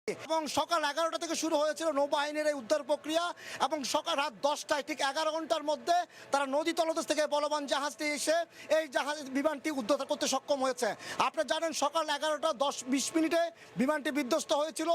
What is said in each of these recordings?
এবং সকাল 11টা থেকে শুরু হয়েছিল নৌবাহিনীর এই উদ্ধার প্রক্রিয়া এবং সকাল রাত 10টায় ঠিক 11 ঘন্টার মধ্যে তারা নদী তলদেশ থেকে বলবান জাহাজটি এসে এই বিমানটি উদ্ধার করতে সক্ষম হয়েছে। আপনারা জানেন সকাল 11টা 10-20 মিনিটে বিমানটি বিধ্বস্ত হয়েছিল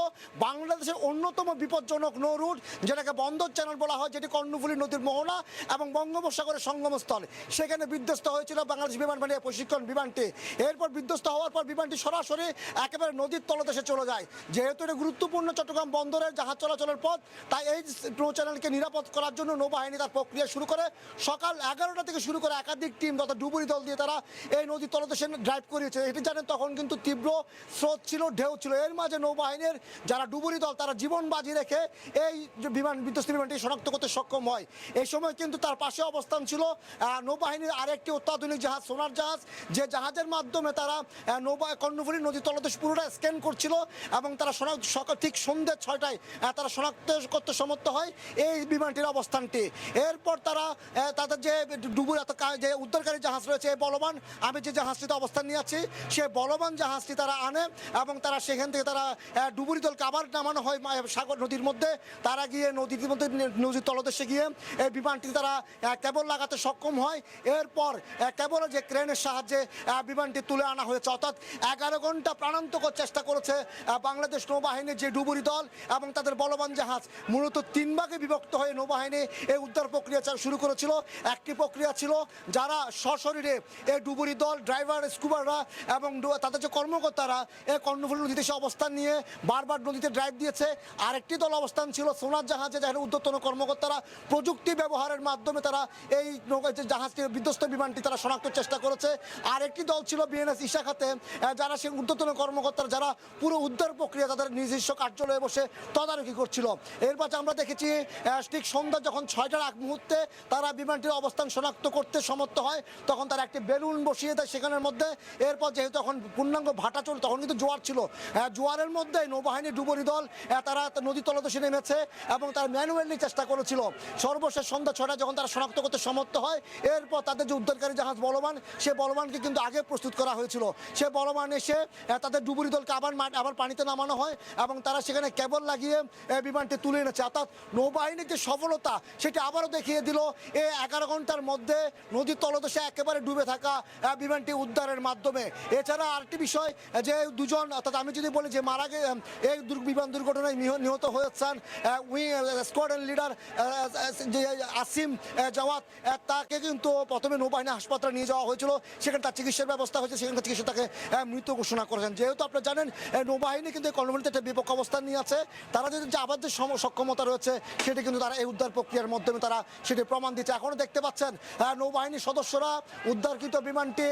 বাংলাদেশের অন্যতম বিপজ্জনক নৌ রুট যেটাকে বন্দর চ্যানেল বলা হয়, যেটি কর্ণফুলী নদীর মোহনা এবং বঙ্গোপসাগরের সঙ্গমস্থল, সেখানে বিধ্বস্ত হয়েছিল বাংলাদেশ বিমান বাহিনীর প্রশিক্ষণ বিমানটি। এরপর বিধ্বস্ত হওয়ার পর বিমানটি সরাসরি একেবারে নদীর তলদেশে চলে যায়। যেহেতু এটা গুরুত্বপূর্ণ চট্টগ্রাম বন্দরের জাহাজ চলাচলের পথ, তাই এই নৌ চ্যানেলকে নিরাপদ করার জন্য নৌবাহিনী তার প্রক্রিয়া শুরু করে। সকাল 11টা থেকে শুরু করে একাধিক টিম তথা ডুবুরি দল দিয়ে তারা এই নদীর তলদেশে ড্রাইভ করিয়েছে। এটি জানেন তখন কিন্তু তীব্র স্রোত ছিল, ঢেউ ছিল। এর মাঝে নৌবাহিনীর যারা ডুবুরি দল তারা জীবন বাজি রেখে এই বিধ্বস্ত বিমানটি শনাক্ত করতে সক্ষম হয়। এই সময় কিন্তু তার পাশে অবস্থান ছিল নৌবাহিনীর আরেকটি অত্যাধুনিক জাহাজ, সোনার জাহাজ, যে জাহাজের মাধ্যমে তারা কর্ণফুলী নদীর তলদেশ পুরোটা স্ক্যান করছিল এবং তারা সকাল ঠিক সন্ধ্যে 6টায় তারা শনাক্ত করতে সমর্থ হয় এই বিমানটির অবস্থানটি। এরপর তারা তাদের যে যে উদ্ধারকারী জাহাজ রয়েছে এই বলবান, আমি যে জাহাজটিতে অবস্থান নিয়ে আছি সে বলবান জাহাজটি তারা আনে এবং তারা সেখান থেকে তারা ডুবুরি দলকে আবার নামানো হয় সাগর নদীর মধ্যে। তারা গিয়ে নদীর তলদেশে গিয়ে এই বিমানটি তারা কেবল লাগাতে সক্ষম হয়। এরপর কেবল যে ক্রেনের সাহায্যে বিমানটি তুলে আনা হয়েছে, অর্থাৎ 11 ঘন্টা প্রাণান্তকর চেষ্টা করেছে বাংলাদেশ নৌবাহিনীর যে ডুবুরি দল এবং তাদের বলবান জাহাজ। মূলত 3 ভাগে বিভক্ত হয়ে নৌবাহিনী এই উদ্ধার প্রক্রিয়া শুরু করেছিল। একটি প্রক্রিয়া ছিল যারা সশরীরে এই ডুবুরি দল, ড্রাইভার, স্কুবাররা এবং তাদের যে কর্মকর্তারা এই কর্ণফুলী নদীতে অবস্থান নিয়ে বারবার নদীতে ড্রাইভ দিয়েছে। আরেকটি দল অবস্থান ছিল সোনার জাহাজে, যেখানে ঊর্ধ্বতন কর্মকর্তারা প্রযুক্তি ব্যবহারের মাধ্যমে তারা এই জাহাজটি বিধ্বস্ত বিমানটি তারা শনাক্তের চেষ্টা করেছে। আরেকটি দল ছিল বিএনএস ইশাখাতে, যারা সেই ঊর্ধ্বতন কর্মকর্তারা যারা পুরো উদ্ধার প্রক্রিয়া তাদের নিজস্ব কার্যালয়ে বসে তদারকি করছিল। এরপর আমরা দেখেছি ঠিক সন্ধ্যা যখন 6টার আগ মুহূর্তে তারা বিমানটির অবস্থান শনাক্ত করতে সমর্থ হয়, তখন তারা একটি বেলুন বসিয়ে দেয় সেখানের মধ্যে। এরপর যেহেতু এখন পূর্ণাঙ্গ ভাটা চল, তখন কিন্তু জোয়ার ছিল, জোয়ারের মধ্যে নৌবাহিনীর ডুবুরি দল তারা নদী তলদেশে নেমেছে এবং তারা ম্যানুয়ালি চেষ্টা করেছিল। সর্বশেষ সন্ধ্যা 6টায় যখন তারা শনাক্ত করতে সমর্থ হয়, এরপর তাদের যে উদ্ধারকারী জাহাজ বলবান, সে বলবানকে কিন্তু আগে প্রস্তুত করা হয়েছিল। সে বলবান এসে তাদের ডুবুরি দলকে আবার পানিতে নামানো হয় এবং তারা সেখানে কেবল লাগিয়ে বিমানটি তুলে এনেছে। অর্থাৎ নৌবাহিনীর যে সফলতা সেটি আবারও দেখিয়ে দিল এই 11 ঘন্টার মধ্যে নদীর তলদেশে একেবারে ডুবে থাকা বিমানটি উদ্ধারের মাধ্যমে। এছাড়া আরেকটি বিষয় যে দুজন, অর্থাৎ আমি যদি বলি যে মারা গিয়ে এই বিমান দুর্ঘটনায় নিহত হয়েছেন স্কোয়াড্রন লিডার যে আসিম জাওয়াত, তাকে কিন্তু প্রথমে নৌবাহিনী হাসপাতালে নিয়ে যাওয়া হয়েছিল, সেখানে তার চিকিৎসার ব্যবস্থা হয়েছে, সেখানকার চিকিৎসা তাকে মৃত ঘোষণা করেছেন। যেহেতু আপনারা জানেন নৌবাহিনী কিন্তু কর্ণফুলীতে একটা বিপক্ষ অবস্থান নিয়ে আছে, তারা যদি যে আবার যে সক্ষমতা রয়েছে সেটি কিন্তু তারা এই উদ্ধার প্রক্রিয়ার মাধ্যমে তারা সেটি প্রমাণ দিচ্ছে। এখনও দেখতে পাচ্ছেন নৌবাহিনীর সদস্যরা উদ্ধারকৃত বিমানটি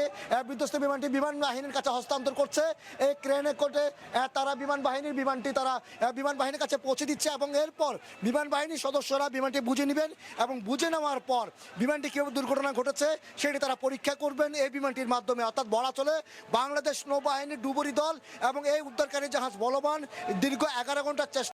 বিধ্বস্ত বিমানটি বিমান বাহিনীর কাছে হস্তান্তর করছে। এই ক্রেনে করে তারা বিমান বাহিনীর কাছে পৌঁছে দিচ্ছে এবং এরপর বিমান বাহিনীর সদস্যরা বিমানটি বুঝে নেবেন এবং বুঝে নেওয়ার পর বিমানটি কীভাবে দুর্ঘটনা ঘটেছে সেটি তারা পরীক্ষা করবেন এই বিমানটির মাধ্যমে। অর্থাৎ বলা চলে বাংলাদেশ নৌবাহিনীর ডুবুরি দল এবং এই উদ্ধারকারী জাহাজ বলবান দীর্ঘ 11 ঘন্টার চেষ্টা